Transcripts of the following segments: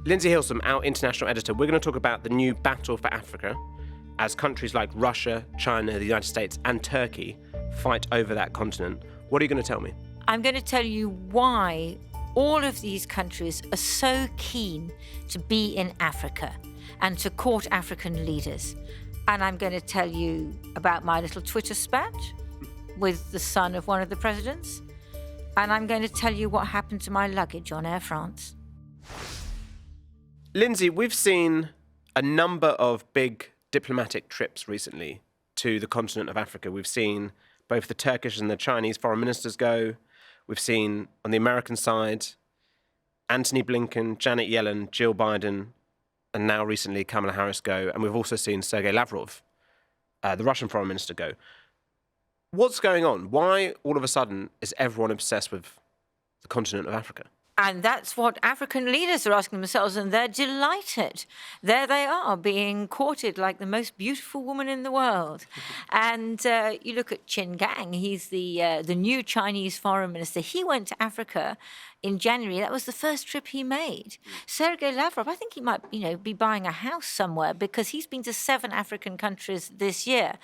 Lindsey Hilsum, our international editor, we're going to talk about the new battle for Africa as countries like Russia, China, the United States and Turkey fight over that continent. What are you going to tell me? I'm going to tell you why all of these countries are so keen to be in Africa and to court African leaders. And I'm going to tell you about my little Twitter spat with the son of one of the presidents. And I'm going to tell you what happened to my luggage on Air France. Lindsey, we've seen a number of big diplomatic trips recently to the continent of Africa. We've seen both the Turkish and the Chinese foreign ministers go. We've seen, on the American side, Antony Blinken, Janet Yellen, Jill Biden, and now recently Kamala Harris go. And we've also seen Sergei Lavrov, the Russian foreign minister, go. What's going on? Why, all of a sudden, is everyone obsessed with the continent of Africa? And that's what African leaders are asking themselves, and they're delighted. There they are, being courted like the most beautiful woman in the world. And you look at Qin Gang, he's the new Chinese foreign minister. He went to Africa in January. That was the first trip he made. Sergei Lavrov, I think he might, be buying a house somewhere because he's been to 7 African countries this year.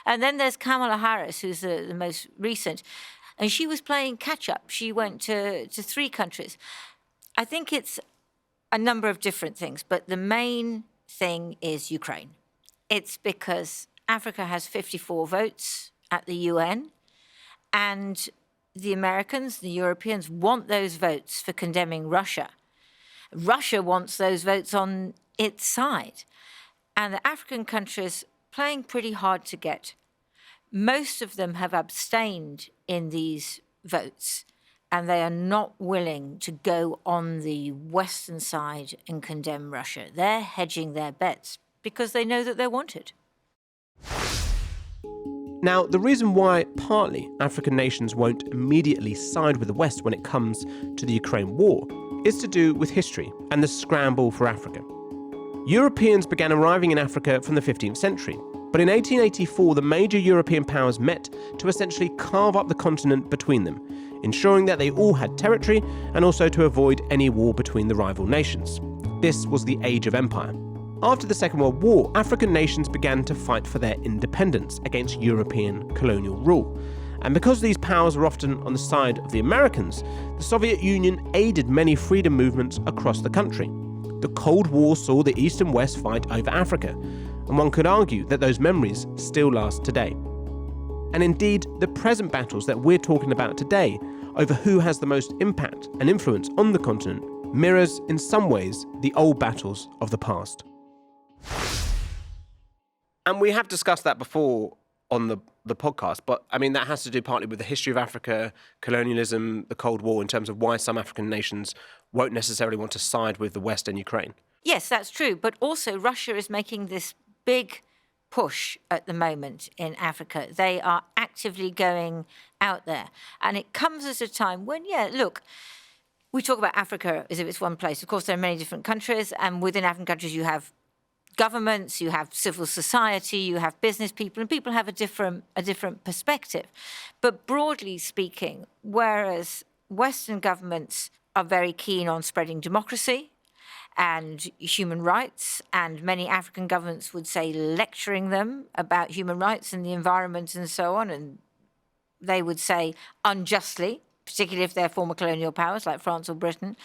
And then there's Kamala Harris, who's the most recent. And she was playing catch-up. She went to 3 countries. I think it's a number of different things, but the main thing is Ukraine. It's because Africa has 54 votes at the UN, and the Americans, the Europeans, want those votes for condemning Russia. Russia wants those votes on its side. And the African countries playing pretty hard to get. Most of them have abstained in these votes, and they are not willing to go on the Western side and condemn Russia. They're hedging their bets because they know that they're wanted. Now, the reason why partly African nations won't immediately side with the West when it comes to the Ukraine war is to do with history and the scramble for Africa. Europeans began arriving in Africa from the 15th century. But in 1884, the major European powers met to essentially carve up the continent between them, ensuring that they all had territory and also to avoid any war between the rival nations. This was the Age of Empire. After the Second World War, African nations began to fight for their independence against European colonial rule. And because these powers were often on the side of the Americans, the Soviet Union aided many freedom movements across the country. The Cold War saw the East and West fight over Africa, and one could argue that those memories still last today. And indeed, the present battles that we're talking about today over who has the most impact and influence on the continent mirrors, in some ways, the old battles of the past. And we have discussed that before on the podcast, but I mean, that has to do partly with the history of Africa, colonialism, the Cold War, in terms of why some African nations won't necessarily want to side with the West and Ukraine. Yes, that's true. But also Russia is making this big push at the moment in Africa. They are actively going out there. And it comes at a time when, we talk about Africa as if it's one place. Of course, there are many different countries, and within African countries you have governments, you have civil society, you have business people, and people have a different perspective. But broadly speaking, whereas Western governments are very keen on spreading democracy and human rights, and many African governments would say lecturing them about human rights and the environment and so on, and they would say unjustly, particularly if they're former colonial powers like France or Britain.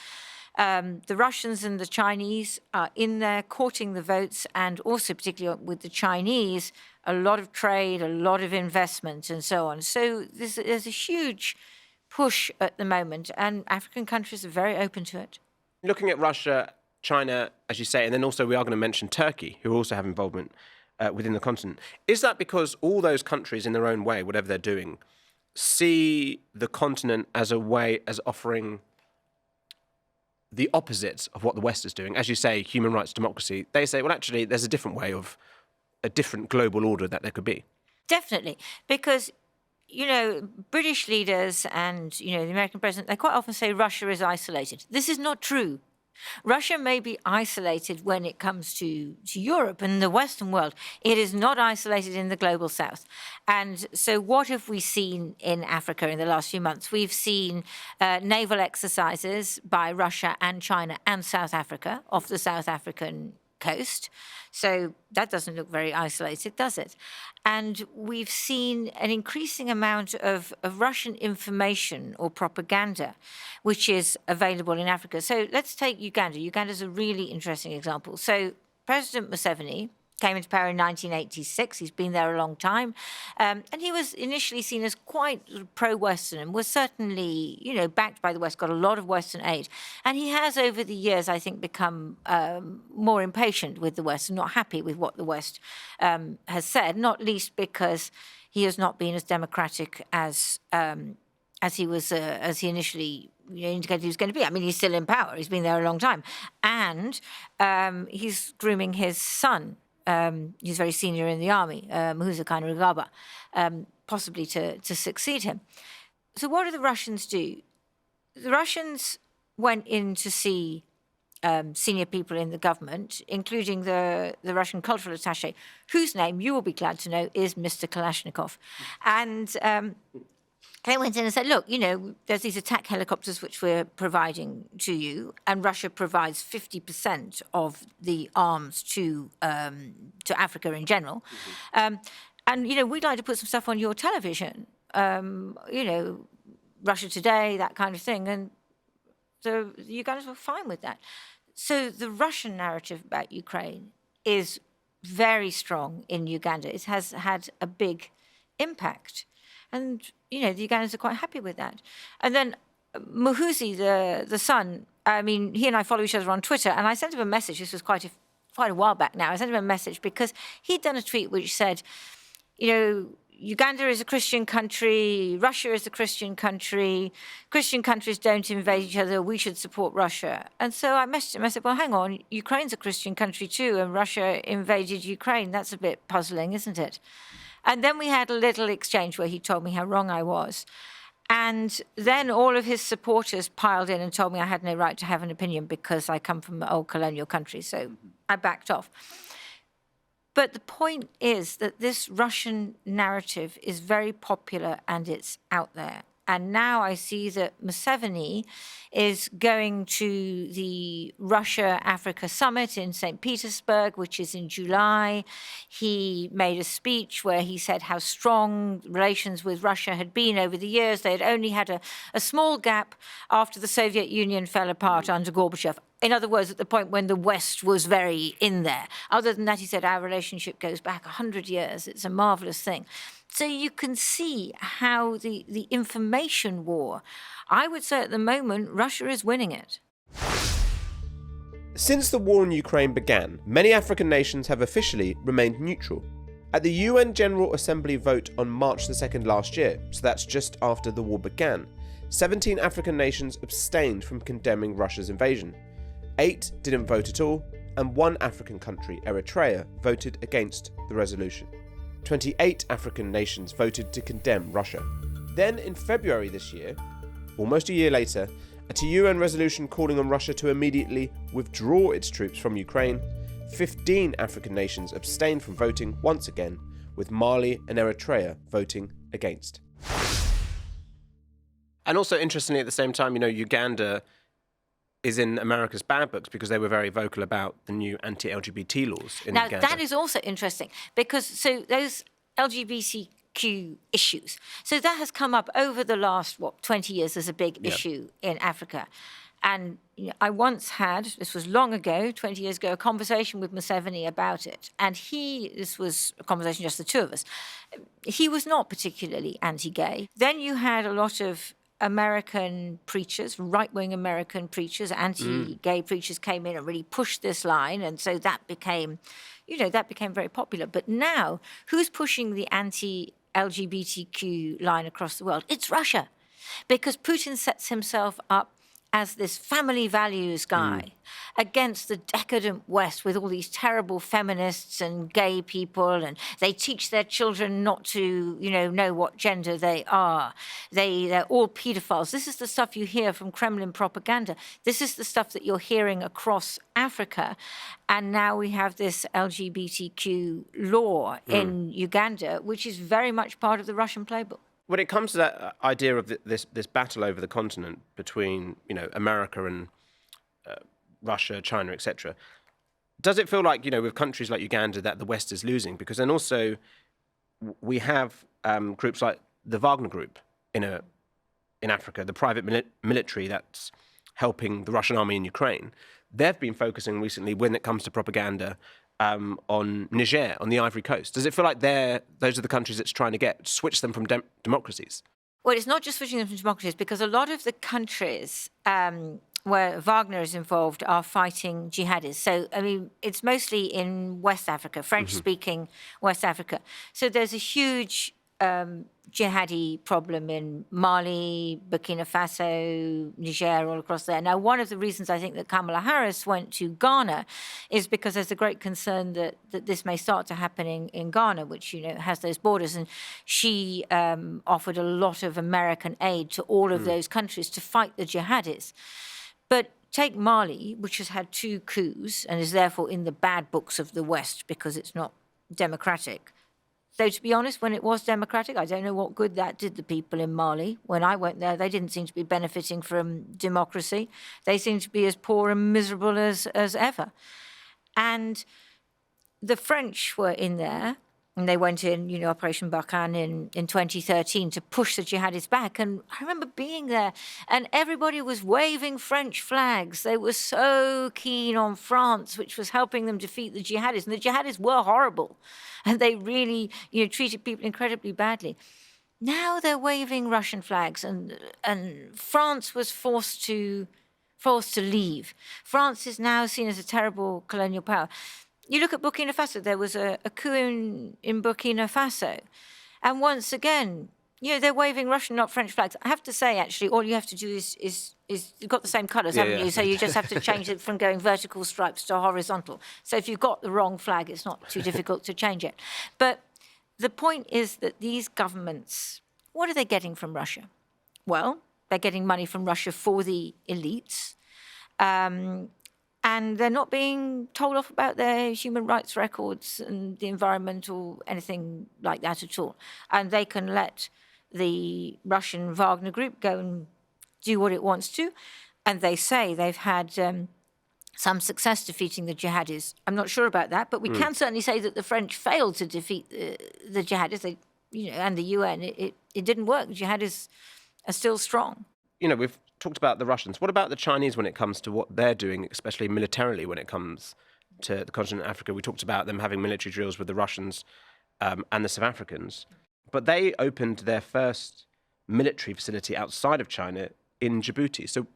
The Russians and the Chinese are in there courting the votes, and also particularly with the Chinese, a lot of trade, a lot of investment and so on. So there's a huge push at the moment, and African countries are very open to it. Looking at Russia, China, as you say, and then also we are going to mention Turkey, who also have involvement within the continent. Is that because all those countries in their own way, whatever they're doing, see the continent as a way, as offering the opposite of what the West is doing? As you say, human rights, democracy. They say, well, actually, there's a different way of a different global order that there could be. Definitely, because British leaders and, the American president, they quite often say Russia is isolated. This is not true. Russia may be isolated when it comes to Europe and the Western world. It is not isolated in the global south. And so what have we seen in Africa in the last few months? We've seen naval exercises by Russia and China and South Africa off the South African coast. So that doesn't look very isolated, does it? And we've seen an increasing amount of Russian information or propaganda, which is available in Africa. So let's take Uganda. Uganda is a really interesting example. So President Museveni came into power in 1986. He's been there a long time. And he was initially seen as quite pro-Western and was certainly, backed by the West, got a lot of Western aid. And he has, over the years, I think, become more impatient with the West and not happy with what the West has said, not least because he has not been as democratic as he initially indicated he was going to be. I mean, he's still in power. He's been there a long time. And he's grooming his son. He's very senior in the army, Muhoozi Kainerugaba, possibly to succeed him. So what do the Russians do? The Russians went in to see senior people in the government, including the Russian cultural attaché, whose name, you will be glad to know, is Mr. Kalashnikov. And they went in and said, look, there's these attack helicopters which we're providing to you, and Russia provides 50% of the arms to Africa in general. And, we'd like to put some stuff on your television, Russia Today, that kind of thing. And the Ugandans were fine with that. So the Russian narrative about Ukraine is very strong in Uganda. It has had a big impact. And, the Ugandans are quite happy with that. And then Muhoozi, the son, he and I follow each other on Twitter, and I sent him a message. This was quite a while back now. I sent him a message because he'd done a tweet which said, Uganda is a Christian country, Russia is a Christian country, Christian countries don't invade each other, we should support Russia. And so I messaged him, I said, well, hang on, Ukraine's a Christian country too, and Russia invaded Ukraine. That's a bit puzzling, isn't it? And then we had a little exchange where he told me how wrong I was. And then all of his supporters piled in and told me I had no right to have an opinion because I come from an old colonial country. So I backed off. But the point is that this Russian narrative is very popular and it's out there. And now I see that Museveni is going to the Russia-Africa summit in St. Petersburg, which is in July. He made a speech where he said how strong relations with Russia had been over the years. They had only had a small gap after the Soviet Union fell apart under Gorbachev. In other words, at the point when the West was very in there. Other than that, he said, our relationship goes back 100 years. It's a marvelous thing. So you can see how the information war, I would say at the moment, Russia is winning it. Since the war in Ukraine began, many African nations have officially remained neutral. At the UN General Assembly vote on March the 2nd last year, so that's just after the war began, 17 African nations abstained from condemning Russia's invasion. 8 didn't vote at all, and 1 African country, Eritrea, voted against the resolution. 28 African nations voted to condemn Russia. Then in February this year, almost a year later, at a UN resolution calling on Russia to immediately withdraw its troops from Ukraine, 15 African nations abstained from voting once again, with Mali and Eritrea voting against. And also, interestingly, at the same time, Uganda is in America's bad books because they were very vocal about the new anti-LGBT laws in Uganda. Now, that is also interesting because those LGBTQ issues, so that has come up over the last, 20 years as a big issue in Africa. And I once had, this was long ago, 20 years ago, a conversation with Museveni about it. And this was a conversation just the two of us. He was not particularly anti-gay. Then you had a lot of American preachers, right-wing American preachers, anti-gay preachers came in and really pushed this line. And so that became, very popular. But now, who's pushing the anti-LGBTQ line across the world? It's Russia. Because Putin sets himself up as this family values guy against the decadent West with all these terrible feminists and gay people, and they teach their children not to, know what gender they are. They're all pedophiles. This is the stuff you hear from Kremlin propaganda. This is the stuff that you're hearing across Africa. And now we have this LGBTQ law in Uganda, which is very much part of the Russian playbook. When it comes to that idea of this battle over the continent between, America and Russia, China, etc., does it feel like, with countries like Uganda that the West is losing? Because then also we have groups like the Wagner Group in Africa, the private military that's helping the Russian army in Ukraine. They've been focusing recently, when it comes to propaganda, on Niger, on the Ivory Coast. Does it feel like those are the countries it's trying to switch them from democracies? Well, it's not just switching them from democracies, because a lot of the countries where Wagner is involved are fighting jihadis. So, it's mostly in West Africa, French-speaking West Africa. So there's a huge jihadi problem in Mali, Burkina Faso, Niger, all across there. Now, one of the reasons I think that Kamala Harris went to Ghana is because there's a great concern that this may start to happen in Ghana, which, has those borders. And she offered a lot of American aid to all of those countries to fight the jihadis. But take Mali, which has had 2 coups and is therefore in the bad books of the West because it's not democratic. Though, to be honest, when it was democratic, I don't know what good that did the people in Mali. When I went there, they didn't seem to be benefiting from democracy. They seemed to be as poor and miserable as ever. And the French were in there, and they went in, Operation Barkhane in 2013 to push the jihadis back. And I remember being there, and everybody was waving French flags. They were so keen on France, which was helping them defeat the jihadis. And the jihadis were horrible, and they really, treated people incredibly badly. Now they're waving Russian flags, and France was forced to leave. France is now seen as a terrible colonial power. You look at Burkina Faso, there was a coup in Burkina Faso. And once again, they're waving Russian, not French flags. I have to say, actually, all you have to do is you've got the same colours, haven't you? So you just have to change it from going vertical stripes to horizontal. So if you've got the wrong flag, it's not too difficult to change it. But the point is that these governments, what are they getting from Russia? Well, they're getting money from Russia for the elites. And they're not being told off about their human rights records and the environmental, anything like that at all. And they can let the Russian Wagner Group go and do what it wants to. And they say they've had some success defeating the jihadis. I'm not sure about that, but we can certainly say that the French failed to defeat the jihadis, and the UN. It didn't work. The jihadis are still strong. We've talked about the Russians. What about the Chinese when it comes to what they're doing, especially militarily when it comes to the continent of Africa? We talked about them having military drills with the Russians and the South Africans. But they opened their first military facility outside of China in Djibouti. So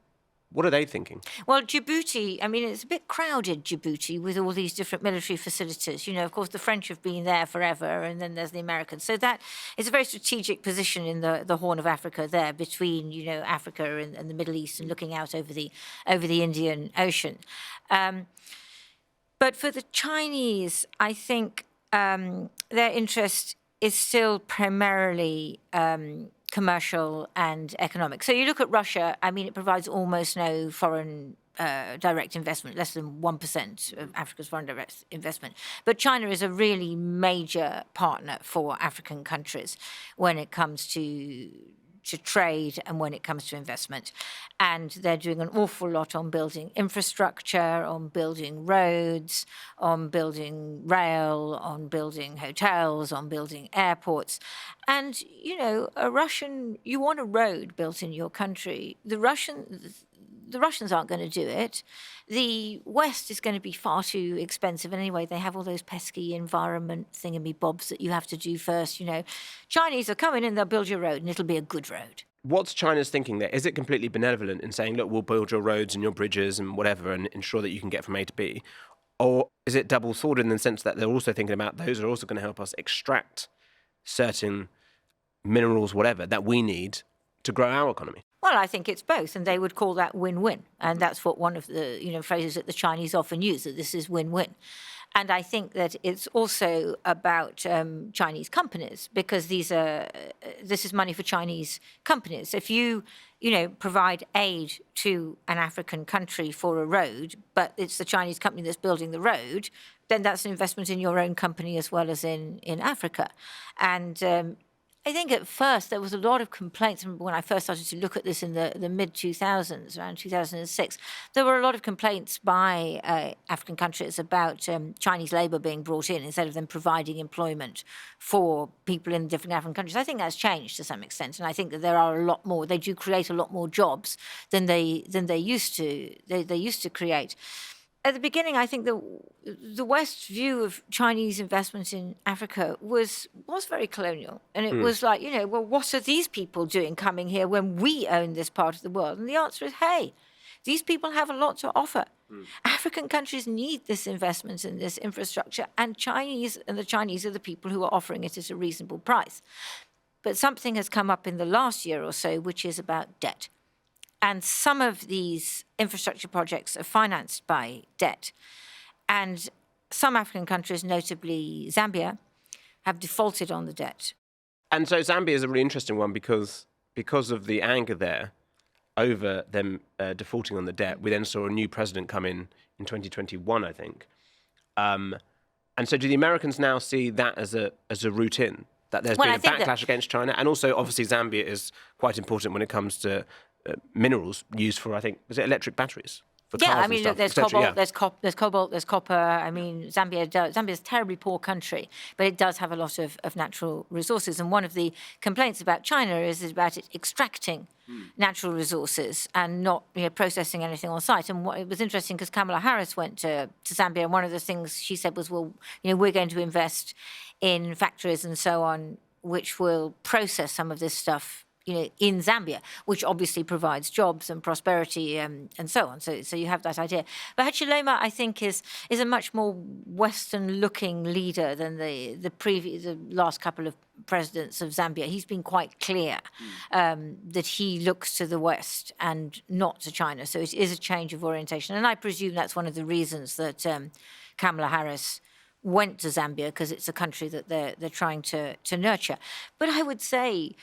what are they thinking? Well, Djibouti, it's a bit crowded, Djibouti, with all these different military facilities. Of course, the French have been there forever, and then there's the Americans. So that is a very strategic position in the Horn of Africa there, between, Africa and the Middle East, and looking out over the Indian Ocean. But for the Chinese, I think their interest is still primarily commercial and economic. So you look at Russia, it provides almost no foreign direct investment, less than 1% of Africa's foreign direct investment. But China is a really major partner for African countries when it comes to trade and when it comes to investment. And they're doing an awful lot on building infrastructure, on building roads, on building rail, on building hotels, on building airports. And, you want a road built in your country. The Russians aren't going to do it. The West is going to be far too expensive. And anyway, they have all those pesky environment thingamybobs that you have to do first, Chinese will come in and they'll build your road, and it'll be a good road. What's China's thinking there? Is it completely benevolent in saying, look, we'll build your roads and your bridges and whatever and ensure that you can get from A to B? Or is it double-sworded in the sense that they're also thinking about those are also going to help us extract certain minerals, whatever, that we need to grow our economy? Well, I think it's both, and they would call that win-win. And that's what one of the phrases that the Chinese often use, that this is win-win. And I think that it's also about Chinese companies, because this is money for Chinese companies. If you provide aid to an African country for a road, but it's the Chinese company that's building the road, then that's an investment in your own company as well as in Africa. And I think at first there was a lot of complaints. When I first started to look at this in the mid-2000s, around 2006, there were a lot of complaints by African countries about Chinese labour being brought in instead of them providing employment for people in different African countries. I think that's changed to some extent, and I think that there are a lot more. They do create a lot more jobs than they used to. They used to create. At the beginning, I think the West's view of Chinese investment in Africa was very colonial. And it was like, well, what are these people doing coming here when we own this part of the world? And the answer is, hey, these people have a lot to offer. African countries need this investment in this infrastructure, and the Chinese are the people who are offering it at a reasonable price. But something has come up in the last year or so, which is about debt. And some of these infrastructure projects are financed by debt. And some African countries, notably Zambia, have defaulted on the debt. And so Zambia is a really interesting one because of the anger there over them defaulting on the debt. We then saw a new president come in 2021, I think. And so do the Americans now see that as a route in? That there's been a backlash against China? And also, obviously, Zambia is quite important when it comes to minerals used for, I think, was it electric batteries? For cars I mean, and stuff, there's cobalt, there's cobalt, there's copper. I mean, Zambia's a terribly poor country, but it does have a lot of natural resources. And one of the complaints about China is about it extracting natural resources and not processing anything on site. And it was interesting because Kamala Harris went to Zambia, and one of the things she said was, well, we're going to invest in factories and so on, which will process some of this stuff in Zambia, which obviously provides jobs and prosperity and so on. So you have that idea. But Hichilema, I think, is a much more Western-looking leader than the last couple of presidents of Zambia. He's been quite clear that he looks to the West and not to China. So it is a change of orientation. And I presume that's one of the reasons that Kamala Harris went to Zambia, because it's a country that they're trying to nurture. But I would say,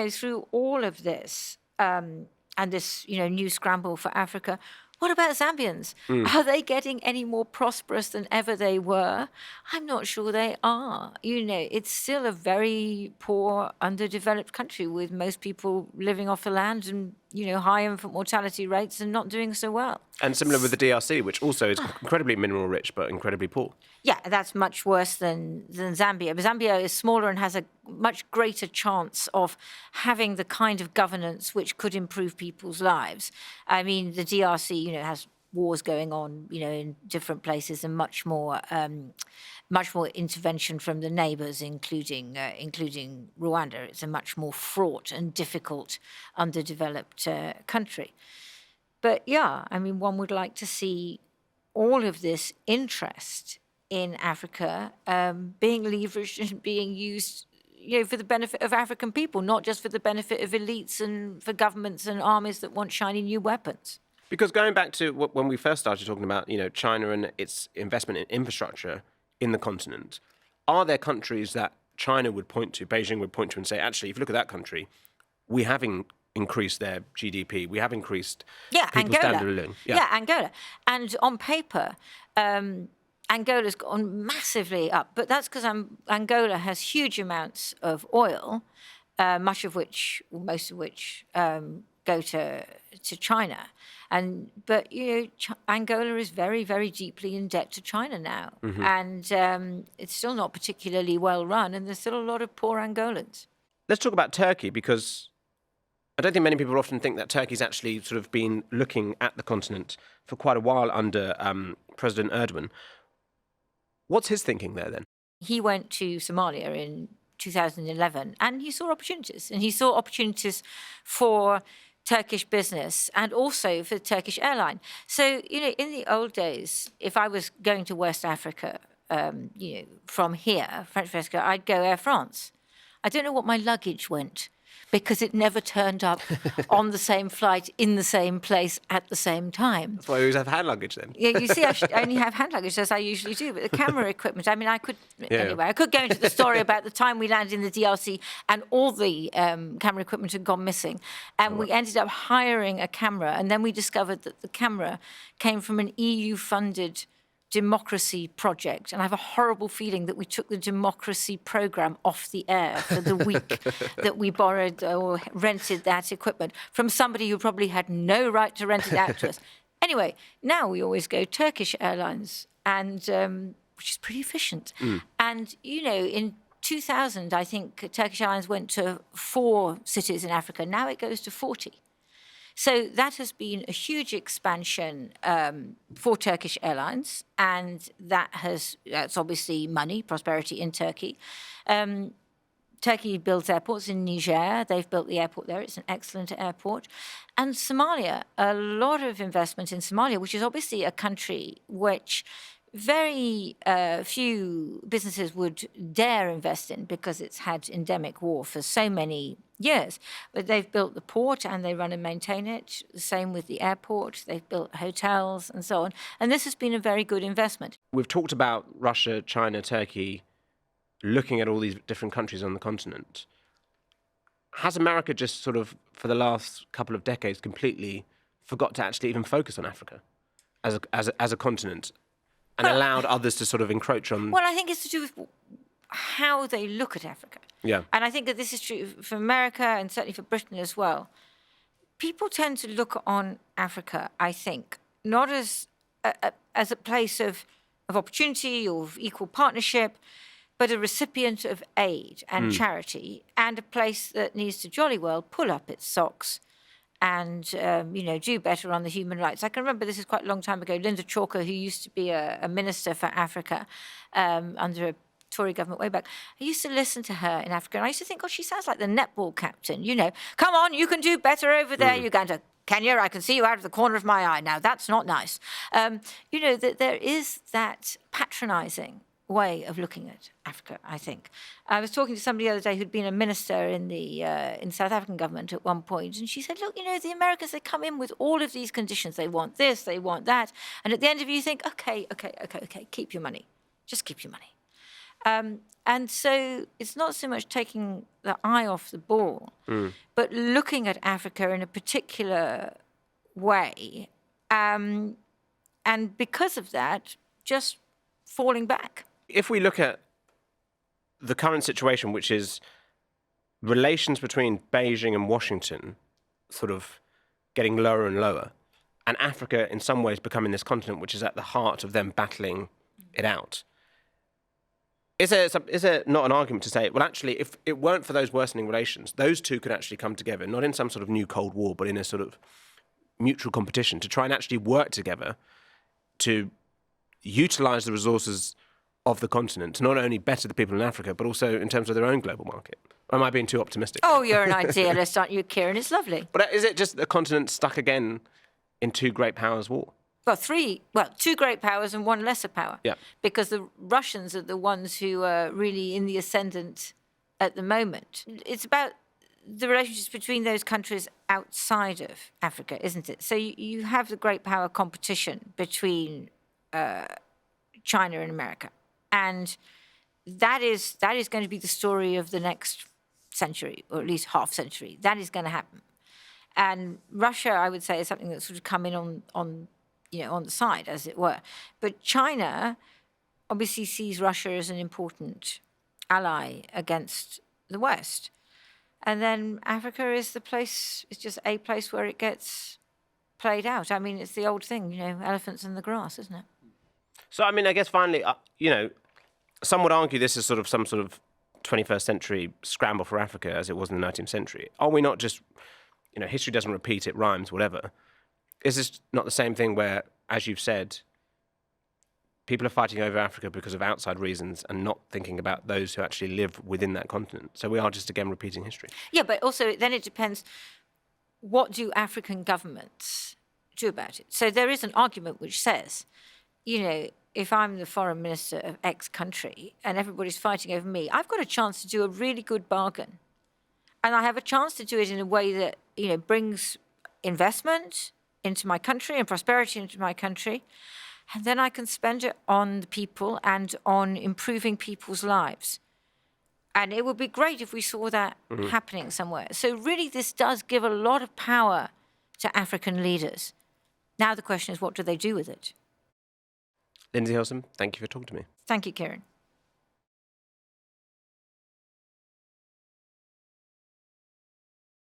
through all of this and this, new scramble for Africa, what about Zambians? Are they getting any more prosperous than ever they were? I'm not sure they are. It's still a very poor, underdeveloped country with most people living off the land and, high infant mortality rates and not doing so well. And similar with the DRC, which also is incredibly mineral rich but incredibly poor. Yeah, that's much worse than Zambia. But Zambia is smaller and has a much greater chance of having the kind of governance which could improve people's lives. I mean, the DRC, has wars going on, in different places, and much more intervention from the neighbours, including Rwanda. It's a much more fraught and difficult, underdeveloped country. But yeah, I mean, one would like to see all of this interest in Africa being leveraged and being used, for the benefit of African people, not just for the benefit of elites and for governments and armies that want shiny new weapons. Because going back to when we first started talking about, China and its investment in infrastructure in the continent, are there countries that China would point to, Beijing would point to and say, actually, if you look at that country, we have increased their GDP, we have increased people's standard of living. Yeah, Angola. And on paper, Angola's gone massively up, but that's because Angola has huge amounts of oil, most of which go to China. But Angola is very, very deeply in debt to China now, and it's still not particularly well run, and there's still a lot of poor Angolans. Let's talk about Turkey, because I don't think many people often think that Turkey's actually sort of been looking at the continent for quite a while under President Erdogan. What's his thinking there, then? He went to Somalia in 2011, and he saw opportunities. And he saw opportunities for Turkish business and also for the Turkish airline. So, in the old days, if I was going to West Africa, from here, French Africa, I'd go Air France. I don't know what my luggage went, because it never turned up on the same flight in the same place at the same time. That's why we always have hand luggage then. Yeah, you see, I only have hand luggage, as I usually do, but the camera equipment, I mean, I could go into the story about the time we landed in the DRC and all the camera equipment had gone missing. And we ended up hiring a camera, and then we discovered that the camera came from an EU-funded democracy project, and I have a horrible feeling that we took the democracy program off the air for the week that we borrowed or rented that equipment from somebody who probably had no right to rent it out to us. Anyway, now we always go Turkish Airlines, and which is pretty efficient. And in 2000, I think Turkish Airlines went to 4 cities in Africa. Now it goes to 40. So that has been a huge expansion for Turkish Airlines, and that's obviously money, prosperity in Turkey. Turkey builds airports in Niger. They've built the airport there. It's an excellent airport. And Somalia, a lot of investment in Somalia, which is obviously a country which very few businesses would dare invest in because it's had endemic war for so many years. But they've built the port and they run and maintain it. The same with the airport. They've built hotels and so on. And this has been a very good investment. We've talked about Russia, China, Turkey, looking at all these different countries on the continent. Has America just sort of, for the last couple of decades, completely forgot to actually even focus on Africa as a continent? And allowed others to sort of encroach on... Well, I think it's to do with how they look at Africa. Yeah. And I think that this is true for America and certainly for Britain as well. People tend to look on Africa, I think, not as a place of opportunity or of equal partnership, but a recipient of aid and charity, and a place that needs to jolly well pull up its socks and, do better on the human rights. I can remember, this is quite a long time ago, Linda Chalker, who used to be a minister for Africa under a Tory government way back. I used to listen to her in Africa, and I used to think, she sounds like the netball captain, Come on, you can do better over there, Uganda. Kenya, I can see you out of the corner of my eye. Now, that's not nice. That there is that patronising way of looking at Africa, I think. I was talking to somebody the other day who'd been a minister in the South African government at one point, and she said, look, the Americans, they come in with all of these conditions. They want this, they want that. And at the end of it, you think, okay, keep your money. Just keep your money. And so it's not so much taking the eye off the ball, but looking at Africa in a particular way. And because of that, just falling back. If we look at the current situation, which is relations between Beijing and Washington sort of getting lower and lower, and Africa in some ways becoming this continent which is at the heart of them battling it out, is there not an argument to say, well, actually, if it weren't for those worsening relations, those two could actually come together, not in some sort of new Cold War, but in a sort of mutual competition to try and actually work together to utilize the resources of the continent to not only better the people in Africa, but also in terms of their own global market? Or am I being too optimistic? Oh, you're an idealist, aren't you, Kieran? It's lovely. But is it just the continent stuck again in two great powers' war? Well, two great powers and one lesser power. Yeah. Because the Russians are the ones who are really in the ascendant at the moment. It's about the relationships between those countries outside of Africa, isn't it? So you have the great power competition between China and America. And that is going to be the story of the next century, or at least half century. That is going to happen. And Russia, I would say, is something that's sort of come in on the side, as it were. But China obviously sees Russia as an important ally against the West. And then Africa is just a place where it gets played out. I mean, it's the old thing, elephants in the grass, isn't it? So, I mean, I guess finally, some would argue this is sort of some sort of 21st century scramble for Africa as it was in the 19th century. Are we not just, history doesn't repeat, it rhymes, whatever. Is this not the same thing where, as you've said, people are fighting over Africa because of outside reasons and not thinking about those who actually live within that continent? So we are just, again, repeating history. Yeah, but also then it depends, what do African governments do about it? So there is an argument which says, if I'm the foreign minister of X country and everybody's fighting over me, I've got a chance to do a really good bargain And I have a chance to do it in a way that, brings investment into my country and prosperity into my country. And then I can spend it on the people and on improving people's lives. And it would be great if we saw that happening somewhere. So really, this does give a lot of power to African leaders. Now the question is, what do they do with it? Lindsey Hilsum, thank you for talking to me. Thank you, Kieran.